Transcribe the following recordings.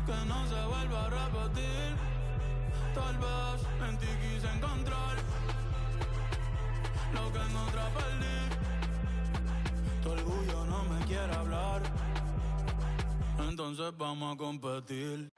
que no se vuelva a repetir. Tal vez en ti quise encontrar lo que en otra perdí. Tu orgullo no me quiere hablar, entonces vamos a competir.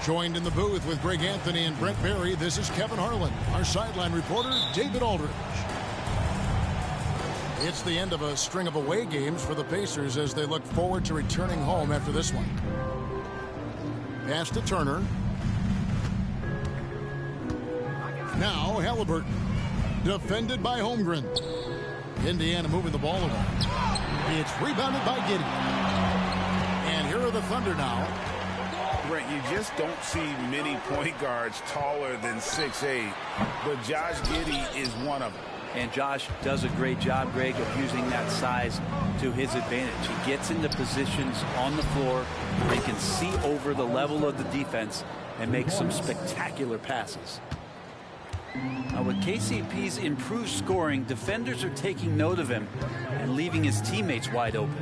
Joined in the booth with Greg Anthony and Brent Barry, this is Kevin Harlan. Our sideline reporter, David Aldridge. It's the end of a string of away games for the Pacers as they look forward to returning home after this one. Pass to Turner. Now Halliburton. Defended by Holmgren. Indiana moving the ball around. It's rebounded by Giddey. And here are the Thunder now. Brent, you just don't see many point guards taller than 6'8", but Josh Giddey is one of them. And Josh does a great job, Greg, of using that size to his advantage. He gets into positions on the floor and can see over the level of the defense and make some spectacular passes. Now, with KCP's improved scoring, defenders are taking note of him and leaving his teammates wide open.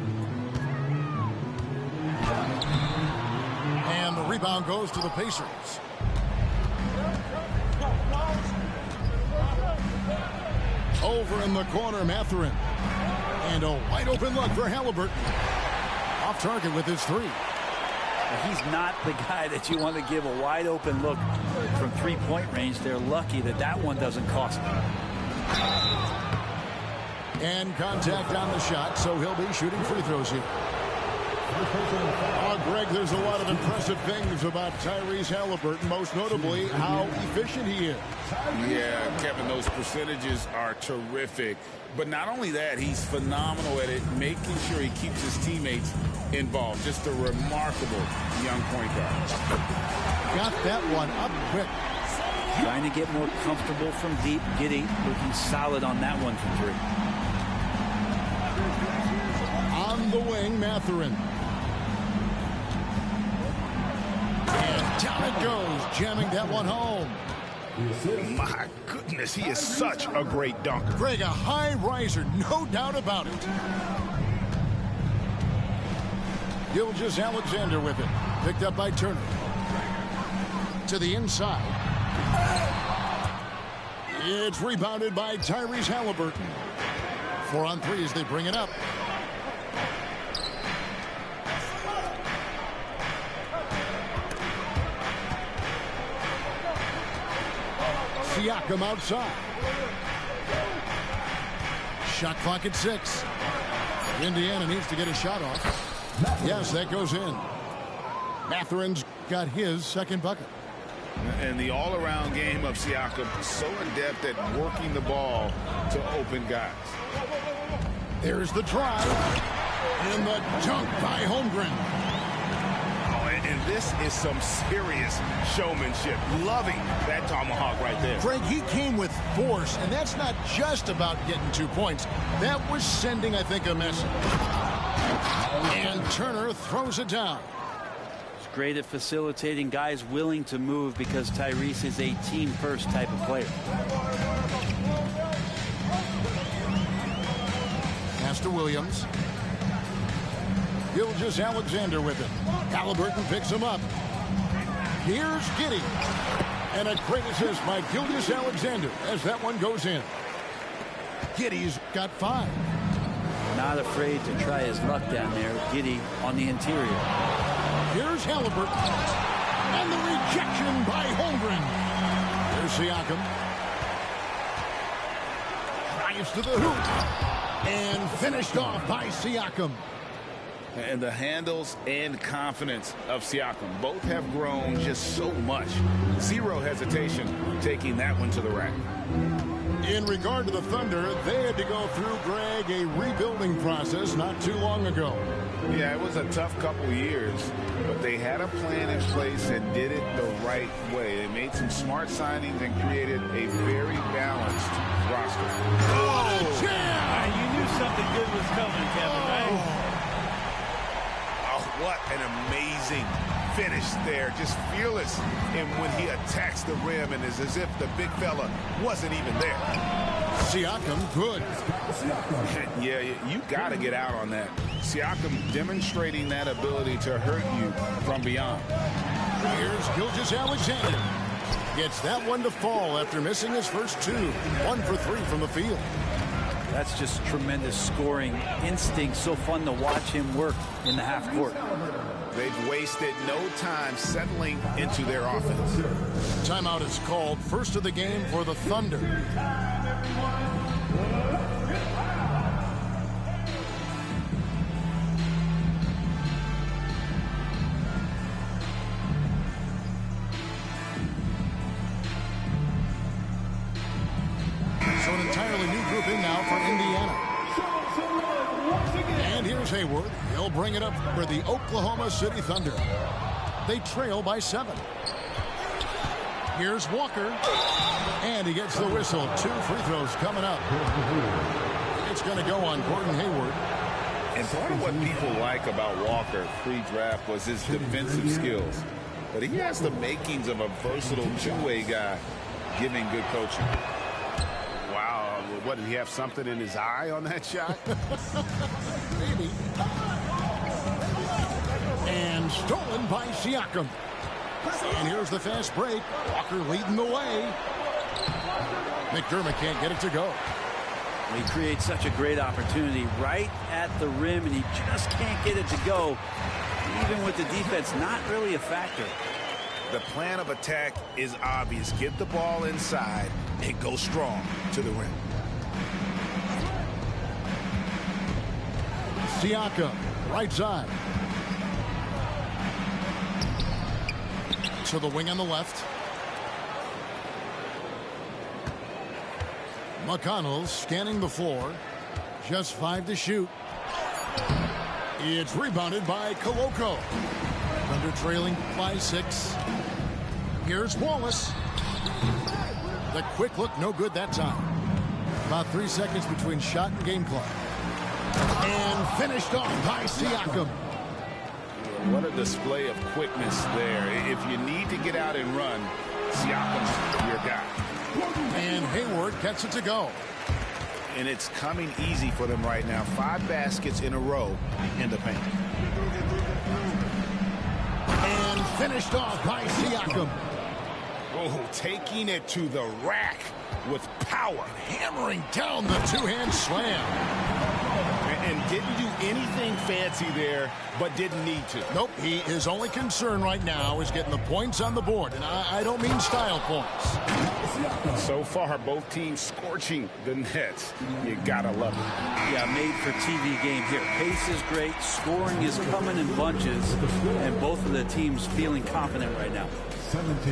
And the rebound goes to the Pacers. Over in the corner, Mathurin. And a wide open look for Halliburton. Off target with his three. He's not the guy that you want to give a wide open look from three-point range. They're lucky that that one doesn't cost them. And contact on the shot, so he'll be shooting free throws here. Oh, Greg, there's a lot of impressive things about Tyrese Halliburton, most notably how efficient he is. Yeah, Kevin, those percentages are terrific. But not only that, he's phenomenal at it, making sure he keeps his teammates involved. Just a remarkable young point guard. Got that one up quick. Trying to get more comfortable from deep. Giddey looking solid on that one from three. On the wing, Mathurin. And down it goes, jamming that one home. My goodness, he is such a great dunker. Greg, a high riser, no doubt about it. Gilgeous-Alexander with it. Picked up by Turner. To the inside. It's rebounded by Tyrese Halliburton. 4 on 3 as they bring it up. Siakam outside. Shot clock at 6. Indiana needs to get a shot off. Yes, that goes in. Mathurin's got his second bucket. And the all-around game of Siakam, so adept at working the ball to open guys. There's the drive. And the dunk by Holmgren. And this is some serious showmanship. Loving that tomahawk right there. Greg, he came with force, and that's not just about getting 2 points. That was sending, I think, a message. And Turner throws it down. He's great at facilitating guys willing to move because Tyrese is a team-first type of player. Pass to Williams. Gilgeous-Alexander with it. Halliburton picks him up. Here's Giddey. And a great assist by Gilgeous-Alexander as that one goes in. Giddey's got 5. Not afraid to try his luck down there. Giddey on the interior. Here's Halliburton. And the rejection by Holmgren. There's Siakam. Drives to the hoop. And finished off by Siakam. And the handles and confidence of Siakam both have grown just so much. Zero hesitation taking that one to the rack. In regard to the Thunder, they had to go through, Greg, a rebuilding process not too long ago. Yeah, it was a tough couple years, but they had a plan in place and did it the right way. They made some smart signings and created a very balanced roster. Oh, jam! You knew something good was coming, Kevin, right? Oh, what an amazing finish there. Just fearless. And when he attacks the rim, and it's as if the big fella wasn't even there. Siakam, good. Yeah, you got to get out on that. Siakam demonstrating that ability to hurt you from beyond. Here's Gilgeous-Alexander. Gets that one to fall after missing his first two. 1 for 3 from the field. That's just tremendous scoring instinct. So fun to watch him work in the half court. They've wasted no time settling into their offense. Timeout is called. First of the game for the Thunder. So an entirely new group in now for Indiana. And here's Hayward. He'll bring it up for the Oklahoma City Thunder. They trail by 7. Here's Walker. And he gets the whistle. 2 free throws coming up. It's going to go on Gordon Hayward. And part of what people like about Walker pre-draft was his defensive skills. But he has the makings of a versatile two-way guy giving good coaching. Wow, what, did he have something in his eye on that shot? Maybe. And stolen by Siakam. And here's the fast break. Walker leading the way. McDermott can't get it to go. He creates such a great opportunity right at the rim, and he just can't get it to go. Even with the defense not really a factor. The plan of attack is obvious. Get the ball inside and go strong to the rim. Siakam, right side. To the wing on the left. McConnell scanning the floor. Just 5 to shoot. It's rebounded by Koloko. Thunder trailing by 6. Here's Wallace. The quick look, no good that time. About 3 seconds between shot and game clock. And finished off by Siakam. What a display of quickness there. If you need to get out and run, Siakam's your guy. And Hayward gets it to go. And it's coming easy for them right now. 5 baskets in a row in the paint. And finished off by Siakam. Oh, taking it to the rack with power. Hammering down the two-hand slam. And didn't do anything fancy there, but didn't need to. Nope, his only concern right now is getting the points on the board. And I don't mean style points. So far, both teams scorching the nets. You gotta love it. Yeah, made for TV game here. Pace is great. Scoring is coming in bunches. And both of the teams feeling confident right now.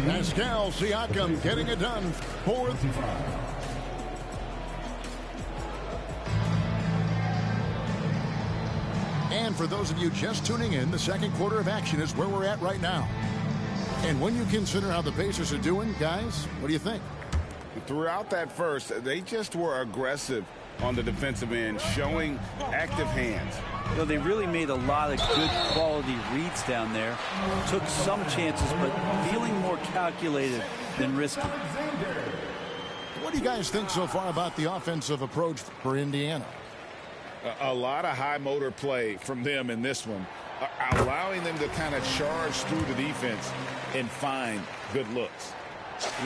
Pascal Siakam getting it done. 4th. And for those of you just tuning in, the second quarter of action is where we're at right now. And when you consider how the Pacers are doing, guys, what do you think? Throughout that first, they just were aggressive on the defensive end, showing active hands. You know, they really made a lot of good quality reads down there. Took some chances, but feeling more calculated than risky. What do you guys think so far about the offensive approach for Indiana? A lot of high motor play from them in this one, allowing them to kind of charge through the defense and find good looks.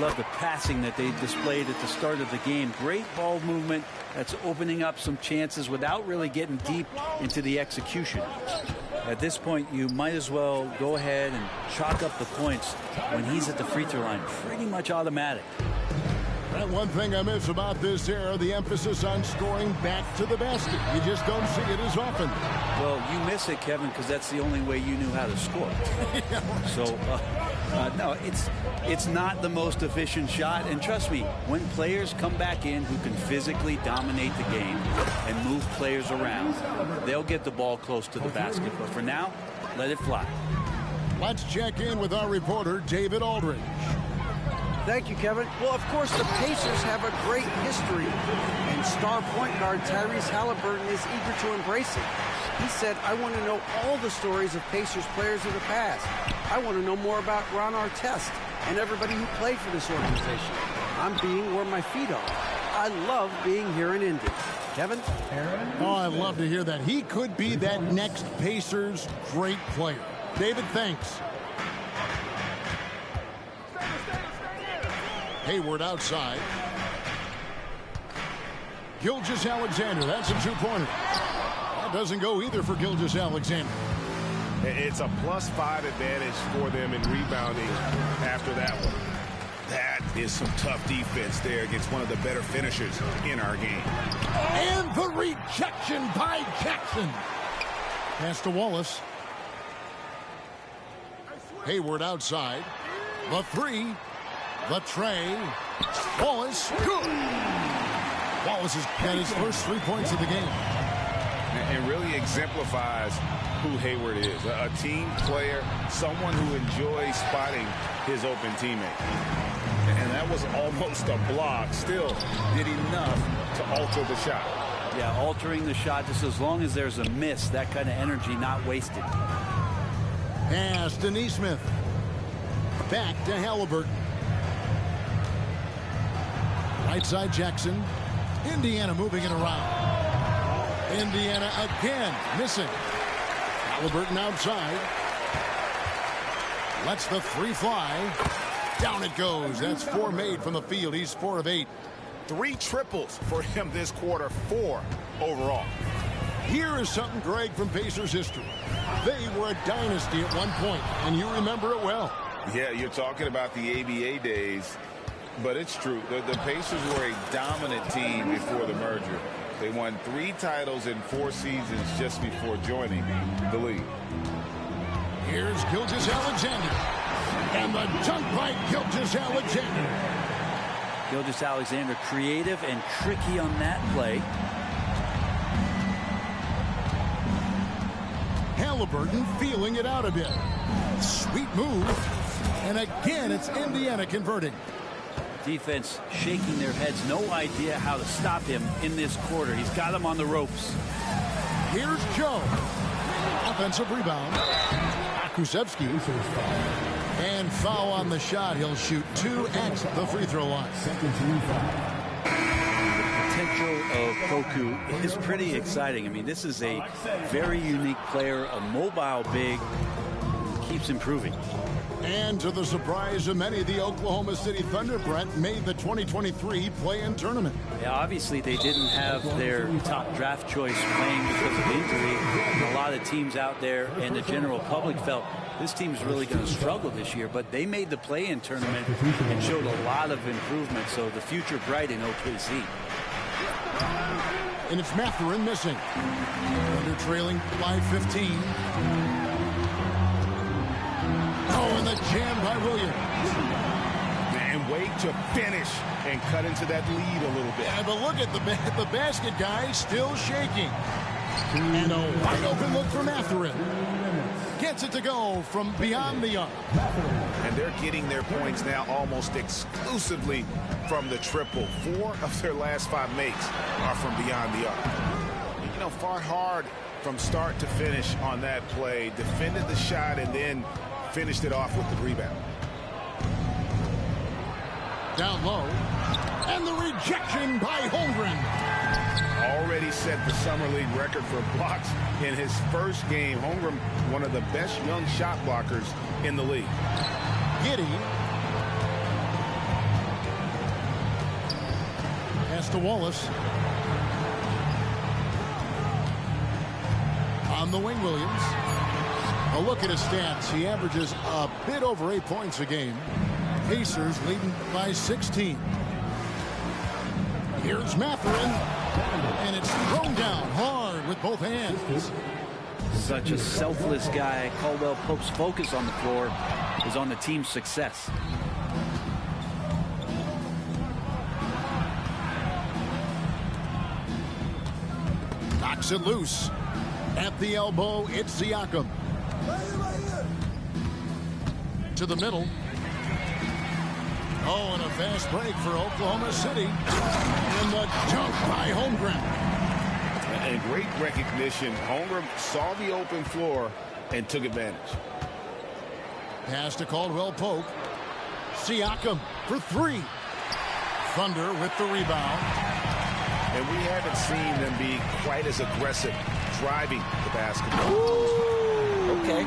Love the passing that they displayed at the start of the game. Great ball movement that's opening up some chances without really getting deep into the execution. At this point, you might as well go ahead and chalk up the points when he's at the free throw line. Pretty much automatic. And one thing I miss about this era, the emphasis on scoring back to the basket. You just don't see it as often. Well, you miss it, Kevin, because that's the only way you knew how to score. Yeah, right. So, no, it's not the most efficient shot. And trust me, when players come back in who can physically dominate the game and move players around, they'll get the ball close to the basket. But for now, let it fly. Let's check in with our reporter, David Aldridge. Thank you, Kevin. Well, of course, the Pacers have a great history, and star point guard Tyrese Halliburton is eager to embrace it. He said, I want to know all the stories of Pacers players of the past. I want to know more about Ron Artest and everybody who played for this organization. I'm being where my feet are. I love being here in Indy. Kevin? Oh, I love to hear that. He could be that next Pacers great player. David, thanks. Hayward outside. Gilgeous-Alexander, that's a two-pointer. That doesn't go either for Gilgeous-Alexander. It's a +5 advantage for them in rebounding after that one. That is some tough defense there against one of the better finishers in our game. And the rejection by Jackson. Pass to Wallace. Hayward outside. The three. The tray. Wallace. Good. Wallace has got his first 3 points of the game. And really exemplifies who Hayward is. A team player, someone who enjoys spotting his open teammate. And that was almost a block. Still did enough to alter the shot. Yeah, altering the shot just as long as there's a miss, that kind of energy not wasted. Pass to Neesmith. Back to Halliburton. Right side Jackson. Indiana moving it around. Indiana again missing. Halliburton outside. Lets the three fly. Down it goes. That's 4 made from the field. He's 4 of 8. 3 triples for him this quarter, 4 overall. Here is something, Greg, from Pacers history. They were a dynasty at one point, and you remember it well. Yeah, you're talking about the ABA days, but it's true. The Pacers were a dominant team before the merger. They won 3 titles in 4 seasons just before joining the league. Here's Gilgeous-Alexander. And the dunk by Gilgeous-Alexander. Gilgeous-Alexander creative and tricky on that play. Halliburton feeling it out a bit. Sweet move. And again, it's Indiana converting. Defense shaking their heads. No idea how to stop him in this quarter. He's got him on the ropes. Here's Joe. Offensive rebound. Kusevsky. And foul on the shot. He'll shoot 2 at the free throw line. Potential of Poku is pretty exciting. I mean, this is a very unique player, a mobile big, keeps improving. And to the surprise of many, the Oklahoma City Thunder, Brett, made the 2023 play-in tournament. Yeah, obviously they didn't have their top draft choice playing because of injury. A lot of teams out there and the general public felt this team's really going to struggle this year, but they made the play-in tournament and showed a lot of improvement, so the future bright in OKC. And it's Mathurin missing. Thunder trailing by 15. Oh, and the jam by Williams. And wait to finish and cut into that lead a little bit. Yeah, but look at the basket guy still shaking. And a wide open look for Mathurin. Gets it to go from beyond the arc. And they're getting their points now almost exclusively from the triple. 4 of their last 5 makes are from beyond the arc. You know, fought hard from start to finish on that play. Defended the shot and then finished it off with the rebound. Down low. And the rejection by Holmgren. Already set the Summer League record for blocks in his first game. Holmgren, one of the best young shot blockers in the league. Giddey. Pass to Wallace. On the wing, Williams. A look at his stats. He averages a bit over 8 points a game. Pacers leading by 16. Here's Mathurin, and it's thrown down hard with both hands. Such a selfless guy. Caldwell Pope's focus on the floor is on the team's success. Knocks it loose. At the elbow, it's Siakam. To the middle. Oh, and a fast break for Oklahoma City. And the dunk by Holmgren. And great recognition. Holmgren saw the open floor and took advantage. Pass to Caldwell Pope. Siakam for three. Thunder with the rebound. And we haven't seen them be quite as aggressive driving the basketball. Ooh, okay.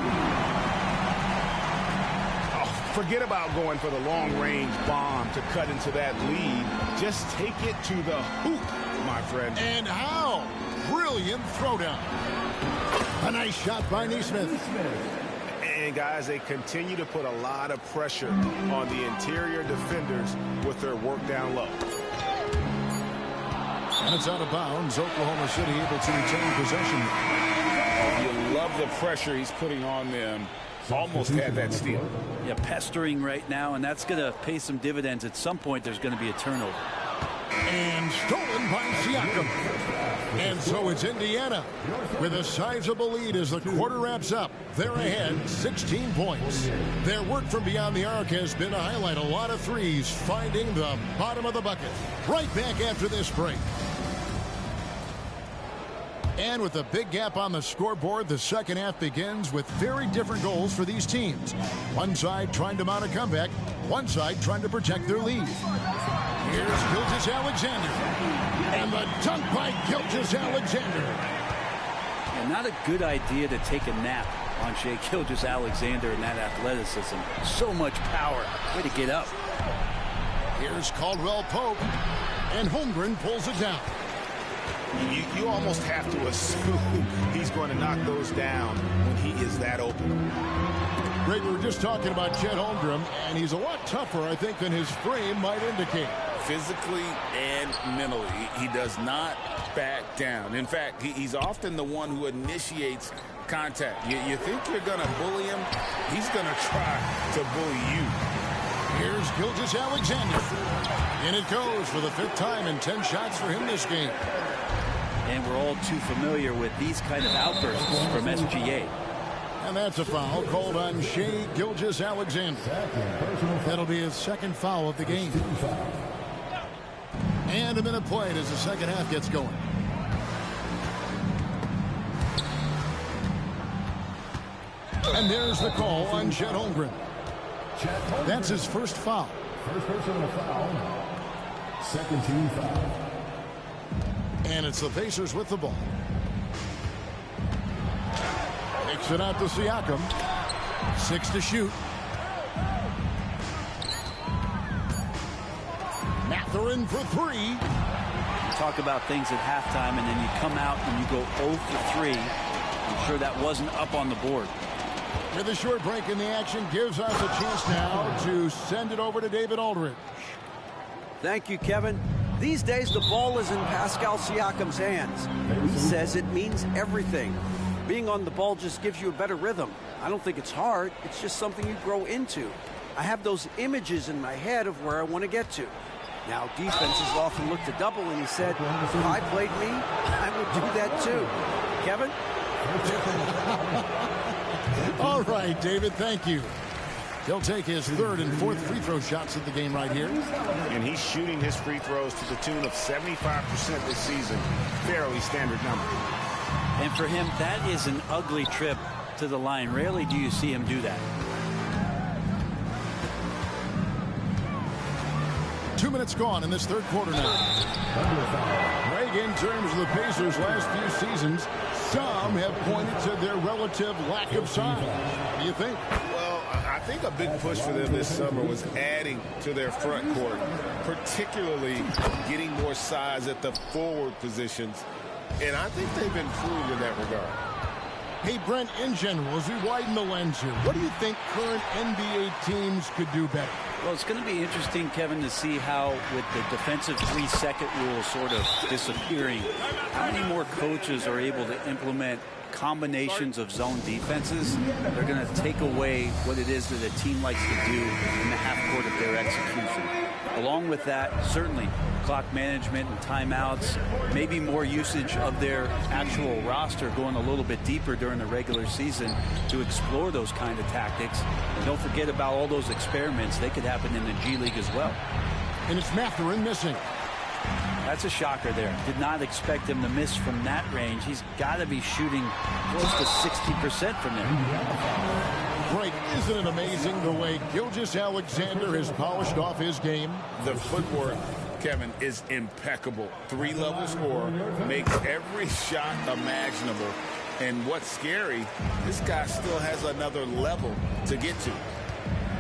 Oh, forget about going for the long-range bomb to cut into that lead. Just take it to the hoop, my friend. And how? Brilliant throwdown. A nice shot by Neesmith. And guys, they continue to put a lot of pressure on the interior defenders with their work down low. And it's out of bounds. Oklahoma City able to retain possession. You love the pressure he's putting on them. Almost had that steal. Yeah, pestering right now, and that's going to pay some dividends. At some point, there's going to be a turnover. And stolen by Siakam. And so it's Indiana with a sizable lead as the quarter wraps up. They're ahead 16 points. Their work from beyond the arc has been to highlight a lot of threes, finding the bottom of the bucket. Right back after this break. And with a big gap on the scoreboard, the second half begins with very different goals for these teams. One side trying to mount a comeback, one side trying to protect their lead. Here's Gilgeous-Alexander. And the dunk by Gilgeous-Alexander. And not a good idea to take a nap on Shai Gilgeous-Alexander and that athleticism. So much power. Way to get up. Here's Caldwell Pope. And Holmgren pulls it down. You almost have to assume he's going to knock those down when he is that open. Greg, we were just talking about Chet Holmgren, and he's a lot tougher, I think, than his frame might indicate. Physically and mentally, he does not back down. In fact, he's often the one who initiates contact. You think you're going to bully him? He's going to try to bully you. Here's Gilgeous-Alexander. And it goes for the fifth time and 10 shots for him this game. And we're all too familiar with these kind of outbursts from SGA. And that's a foul called on Shai Gilgeous-Alexander. That'll be his second foul of the game. And a minute played as the second half gets going. And there's the call on Chet Holmgren. That's his first foul. First personal foul. Second team foul. And it's the Pacers with the ball. Takes it out to Siakam. 6 to shoot. Mathurin for 3. You talk about things at halftime, and then you come out and you go 0 for 3. I'm sure that wasn't up on the board. With a short break in the action, gives us a chance now to send it over to David Aldridge. Thank you, Kevin. These days, the ball is in Pascal Siakam's hands. He says it means everything. Being on the ball just gives you a better rhythm. I don't think it's hard. It's just something you grow into. I have those images in my head of where I want to get to. Now, defenses often look to double, and he said, if I played me, I would do that too. Kevin? All right, David, thank you. He'll take his third and fourth free throw shots of the game right here. And he's shooting his free throws to the tune of 75% this season. Fairly standard number. And for him, that is an ugly trip to the line. Rarely do you see him do that. 2 minutes gone in this third quarter now. Greg, in terms of the Pacers' last few seasons, some have pointed to their relative lack of size. Do you think? Well, I think a big push for them this summer was adding to their front court, particularly getting more size at the forward positions. And I think they've improved in that regard. Hey, Brent, in general, as we widen the lens here, what do you think current NBA teams could do better? Well, it's going to be interesting, Kevin, to see how, with the defensive 3-second rule sort of disappearing, how many more coaches are able to implement combinations of zone defenses. They're going to take away what it is that a team likes to do in the half court of their execution. Along with that, certainly clock management and timeouts, maybe more usage of their actual roster going a little bit deeper during the regular season to explore those kind of tactics. And don't forget about all those experiments. They could happen in the G League as well. And it's Mathurin missing. That's a shocker there. Did not expect him to miss from that range. He's got to be shooting close to 60% from there. Great. Isn't it amazing the way Gilgeous-Alexander has polished off his game? The footwork, Kevin, is impeccable. 3-level scorer, makes every shot imaginable. And what's scary, this guy still has another level to get to.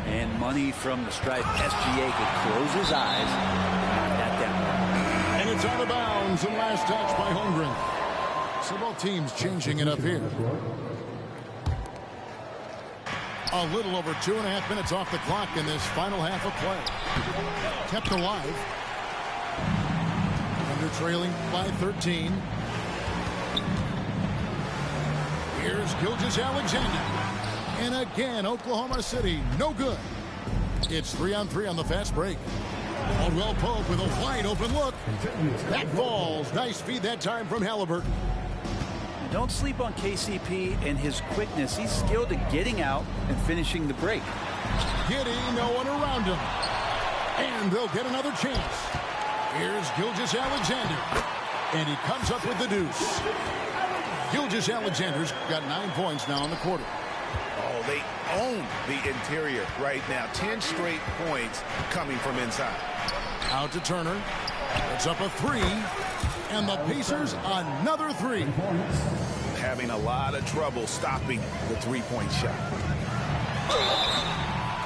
And money from the stripe. SGA could close his eyes and knock that down. And it's out of bounds and last touch by Holmgren. So both teams changing it up here. A little over 2.5 minutes off the clock in this final half of play. Kept alive. Under trailing by 13. Here's Gilgeous-Alexander. And again, Oklahoma City, no good. It's 3-on-3 on the fast break. Caldwell Pope with a wide open look. That falls. Nice feed that time from Halliburton. Don't sleep on KCP and his quickness. He's skilled at getting out and finishing the break. Giddy, no one around him. And they'll get another chance. Here's Gilgeous-Alexander. And he comes up with the deuce. Gilgeous-Alexander's got 9 points now in the quarter. Oh, they own the interior right now. 10 straight points coming from inside. Out to Turner. It's up a 3. And the Pacers another 3. Having a lot of trouble stopping the three-point shot.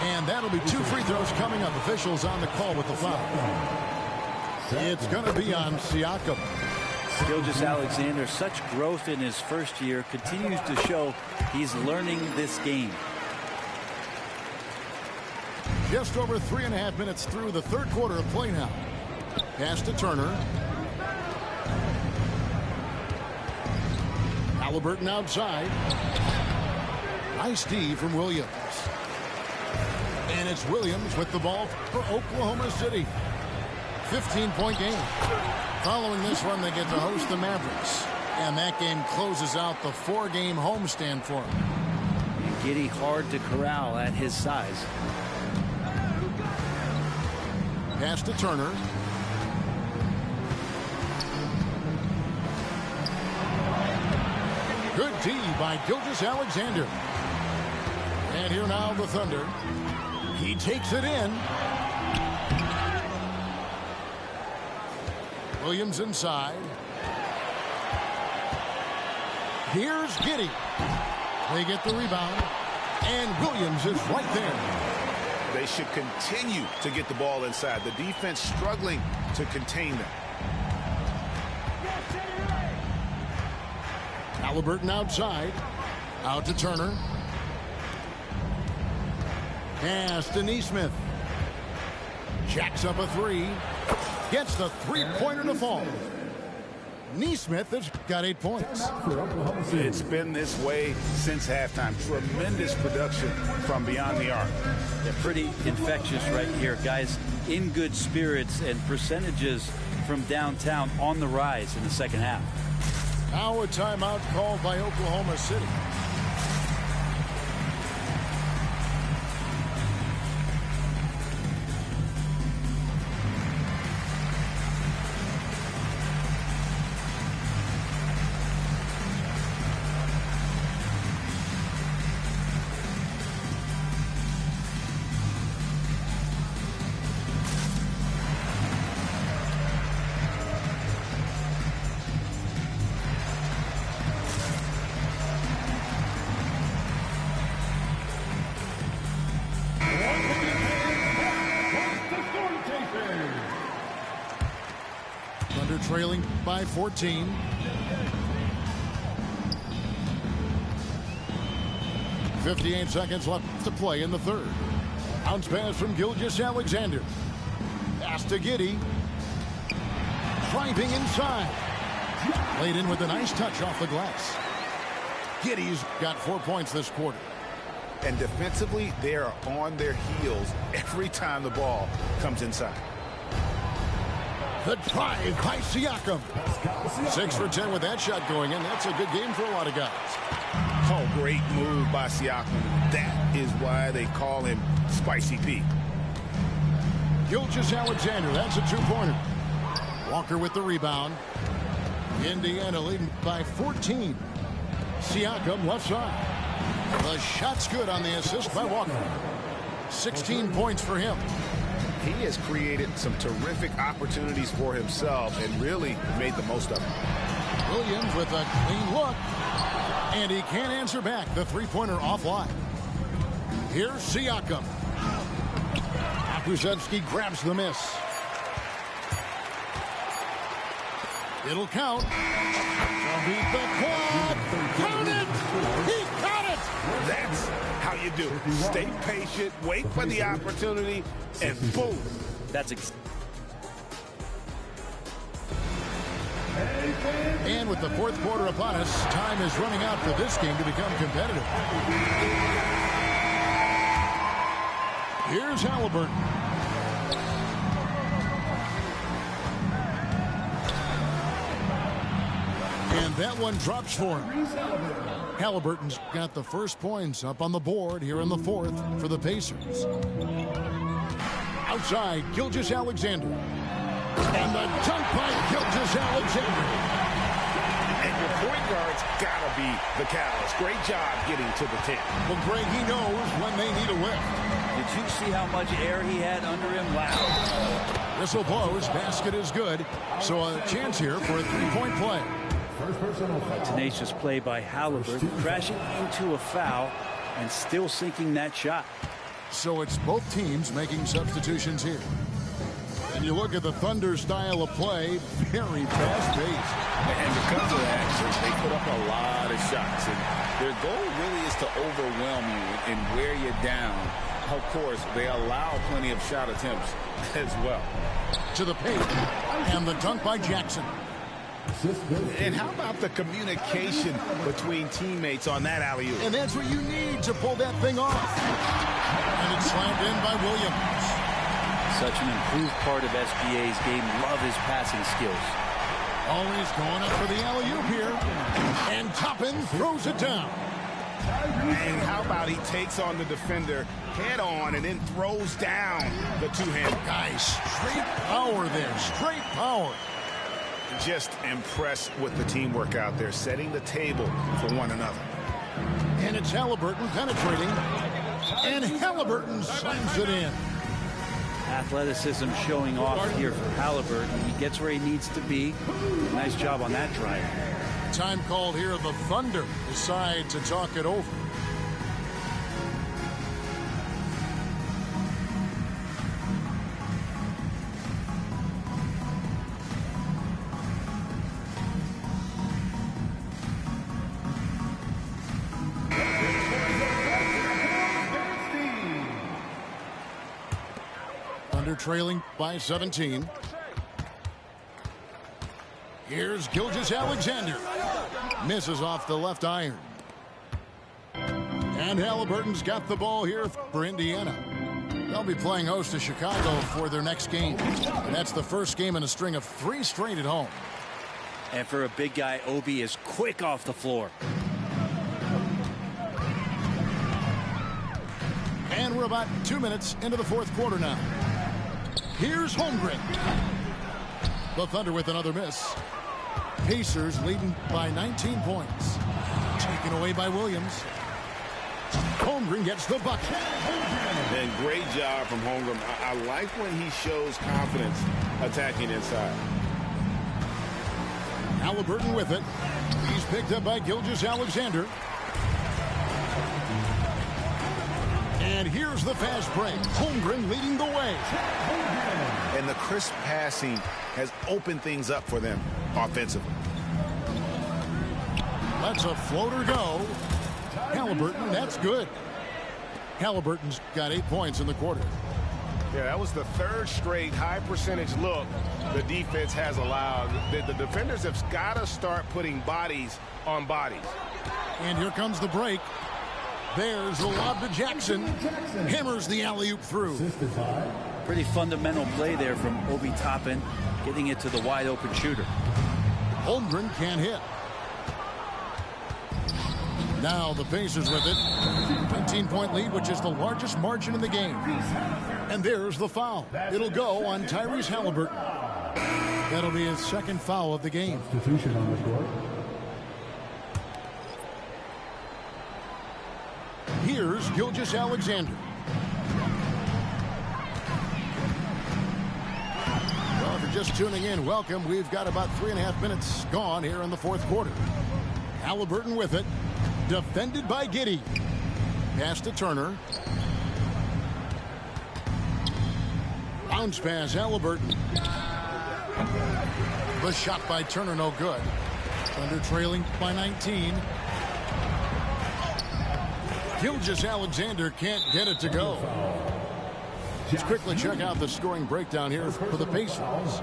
And that'll be 2 free throws coming up. Officials on the call with the foul. It's going to be on Siakam. Gilgeous-Alexander, such growth in his first year, continues to show he's learning this game. Just over 3.5 minutes through the third quarter of play now. Pass to Turner. Halliburton outside. Nice D from Williams. And it's Williams with the ball for Oklahoma City. 15-point game. Following this one, they get to host the Mavericks. And that game closes out the 4-game homestand for him. And Giddy hard to corral at his size. Pass to Turner. Good D by Gilgeous-Alexander. And here now the Thunder. He takes it in. Williams inside. Here's Giddy. They get the rebound. And Williams is right there. They should continue to get the ball inside. The defense struggling to contain them. Halliburton outside. Out to Turner. Pass to Neesmith. Jacks up a 3. Gets the 3-pointer to fall. Neesmith has got 8 points. It's been this way since halftime. Tremendous production from beyond the arc. They're pretty infectious right here. Guys in good spirits, and percentages from downtown on the rise in the second half. Now a timeout called by Oklahoma City. Trailing by 14. .58 seconds left to play in the third. Bounce pass from Gilgeous-Alexander. Pass to Giddey. Driving inside. Laid in with a nice touch off the glass. Giddey's got 4 points this quarter. And defensively, they are on their heels every time the ball comes inside. The drive by Siakam. 6 for 10 with that shot going in. That's a good game for a lot of guys. Oh, great move by Siakam. That is why they call him Spicy P. Gilgeous-Alexander, that's a 2-pointer. Walker with the rebound. Indiana leading by 14. Siakam left side. The shot's good on the assist by Walker. 16 points for him. He has created some terrific opportunities for himself and really made the most of it. Williams with a clean look. And he can't answer back. The 3-pointer offline. Here's Siakam. Akuzevsky grabs the miss. It'll count. Beat the clock. Count it! He got it! That's how you do it. Stay patient, wait for the opportunity, and boom. That's And with the fourth quarter upon us, time is running out for this game to become competitive. Here's Halliburton. And that one drops for him. Halliburton's got the first points up on the board here in the fourth for the Pacers. Outside, Gilgeous-Alexander. And the dunk by Gilgeous-Alexander. And your point guard's got to be the catalyst. Great job getting to the 10. Well, Greg, he knows when they need a lift. Did you see how much air he had under him? Wow. Whistle blows. Basket is good. So a chance here for a 3-point play. Tenacious play by Halliburton, crashing into a foul and still sinking that shot. So it's both teams making substitutions here. And you look at the Thunder style of play, very fast-paced. And because of that, they put up a lot of shots. And their goal really is to overwhelm you and wear you down. Of course, they allow plenty of shot attempts as well. To the paint, and the dunk by Jackson. And how about the communication between teammates on that alley-oop? And that's what you need to pull that thing off. And it's slammed in by Williams. Such an improved part of SGA's game. Love his passing skills. Always going up for the alley-oop here. And Toppin throws it down. And how about he takes on the defender head-on and then throws down the two-hand. Guys, straight power there. Straight power. Just impressed with the teamwork out there, setting the table for one another. And it's Halliburton penetrating. And Halliburton slams it in. Athleticism showing off here for Halliburton. He gets where he needs to be. Nice job on that drive. Time called here. The Thunder decide to talk it over. Thunder trailing by 17. Here's Gilgeous-Alexander. Misses off the left iron. And Halliburton's got the ball here for Indiana. They'll be playing host to Chicago for their next game. And that's the first game in a string of 3 straight at home. And for a big guy, Obi is quick off the floor. And we're about 2 minutes into the fourth quarter now. Here's Holmgren. The Thunder with another miss. Pacers leading by 19 points. Taken away by Williams. Holmgren gets the bucket. And great job from Holmgren. I like when he shows confidence attacking inside. Halliburton with it. He's picked up by Gilgeous-Alexander. And here's the fast break. Holmgren leading the way. And the crisp passing has opened things up for them offensively. Let's a floater go. Halliburton, that's good. Halliburton's got 8 points in the quarter. Yeah, that was the third straight high percentage look the defense has allowed. The defenders have got to start putting bodies on bodies. And here comes the break. There's the lob to Jackson. Hammers the alley-oop through. Pretty fundamental play there from Obi Toppin, getting it to the wide open shooter. Holmgren can't hit. Now the Pacers with it. 19-point lead, which is the largest margin in the game. And there's the foul. It'll go on Tyrese Halliburton. That'll be his second foul of the game. Substitution on the court. Here's Gilgeous-Alexander. Well, if you're just tuning in, welcome. We've got about 3.5 minutes gone here in the fourth quarter. Halliburton with it. Defended by Giddey. Pass to Turner. Bounce pass, Halliburton. The shot by Turner, no good. Thunder trailing by 19. Gilgeous-Alexander can't get it to go. Let's quickly check out the scoring breakdown here for the Pacers.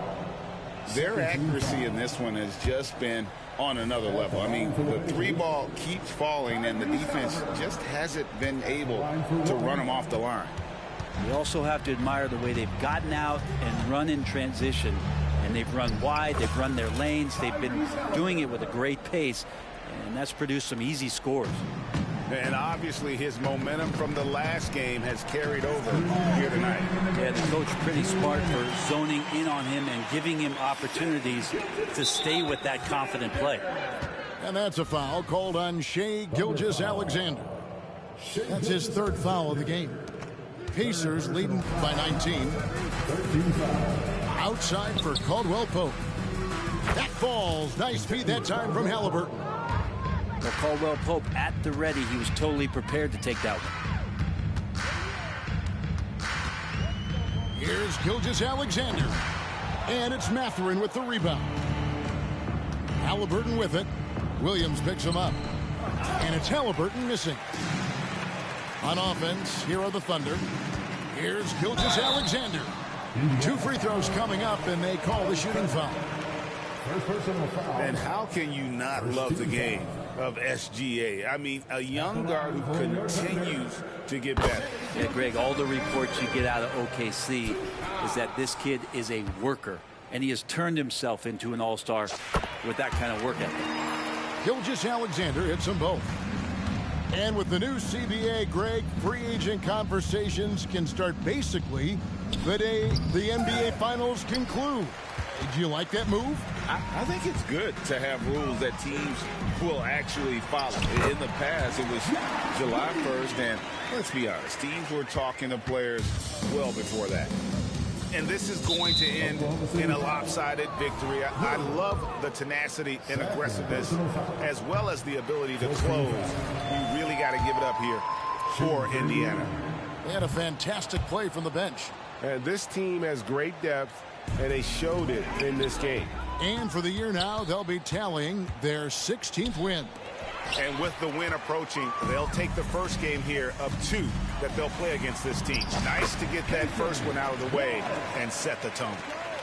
Their accuracy in this one has just been on another level. I mean, the three ball keeps falling, and the defense just hasn't been able to run them off the line. You also have to admire the way they've gotten out and run in transition. And they've run wide, they've run their lanes, they've been doing it with a great pace, and that's produced some easy scores. And obviously his momentum from the last game has carried over here tonight. Yeah, the coach pretty smart for zoning in on him and giving him opportunities to stay with that confident play. And that's a foul called on Siiigh Gilgeous-Alexander. That's his third foul of the game. Pacers leading by 19. Outside for Caldwell Pope. That falls. Nice feed that time from Halliburton. Well, Caldwell Pope at the ready. He was totally prepared to take that one. Here's Gilgeous-Alexander. And it's Mathurin with the rebound. Halliburton with it. Williams picks him up. And it's Halliburton missing. On offense, here are the Thunder. Here's Gilgeous-Alexander. 2 free throws coming up, and they call the shooting foul. And how can you not love the game of SGA? I mean, a young guard who continues to get better. Yeah, Greg, all the reports you get out of OKC is that this kid is a worker, and he has turned himself into an all-star with that kind of work ethic. Gilgeous-Alexander hits them both. And with the new CBA, Greg, free agent conversations can start basically the day the NBA Finals conclude. Do you like that move? I think it's good to have rules that teams will actually follow. In the past, it was July 1st, and let's be honest, teams were talking to players well before that. And this is going to end in a lopsided victory. I love the tenacity and aggressiveness, as well as the ability to close. You really got to give it up here for Indiana. They had a fantastic play from the bench. And this team has great depth, and they showed it in this game. And for the year now, they'll be tallying their 16th win. And with the win approaching, they'll take the first game here of 2 that they'll play against this team. Nice to get that first one out of the way and set the tone.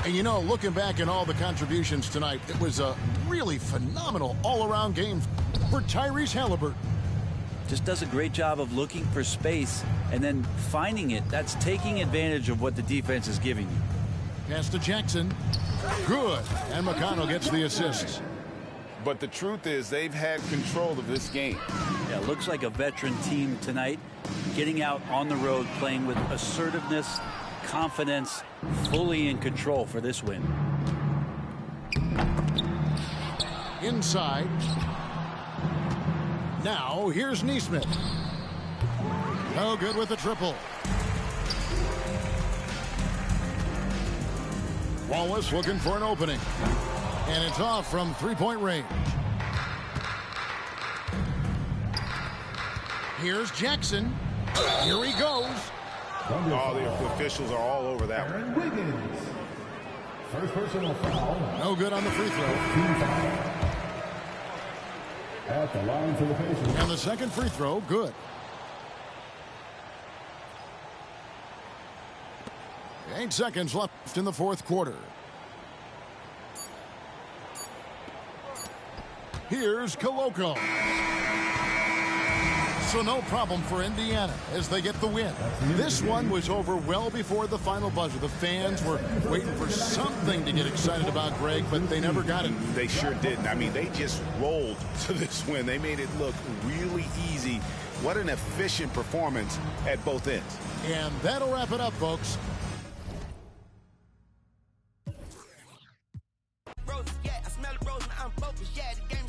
And you know, looking back at all the contributions tonight, it was a really phenomenal all-around game for Tyrese Halliburton. Just does a great job of looking for space and then finding it. That's taking advantage of what the defense is giving you. Pass to Jackson. Good. And McConnell gets the assist. But the truth is they've had control of this game. Yeah, looks like a veteran team tonight, getting out on the road, playing with assertiveness, confidence, fully in control for this win. Inside. Now, here's Neesmith. No good with the triple. Wallace looking for an opening. And it's off from three-point range. Here's Jackson. Here he goes. Oh, the officials are all over that one. Wiggins. First personal foul. No good on the free throw. At the line for the Pacers. And the second free throw, good. 8 seconds left in the fourth quarter. Here's Koloko. So no problem for Indiana as they get the win. This one was over well before the final buzzer. The fans were waiting for something to get excited about, Greg, but they never got it. They sure didn't. I mean, they just rolled to this win. They made it look really easy. What an efficient performance at both ends. And that'll wrap it up, folks. Roses, yeah, I smell the rose, now I'm focused, yeah, the game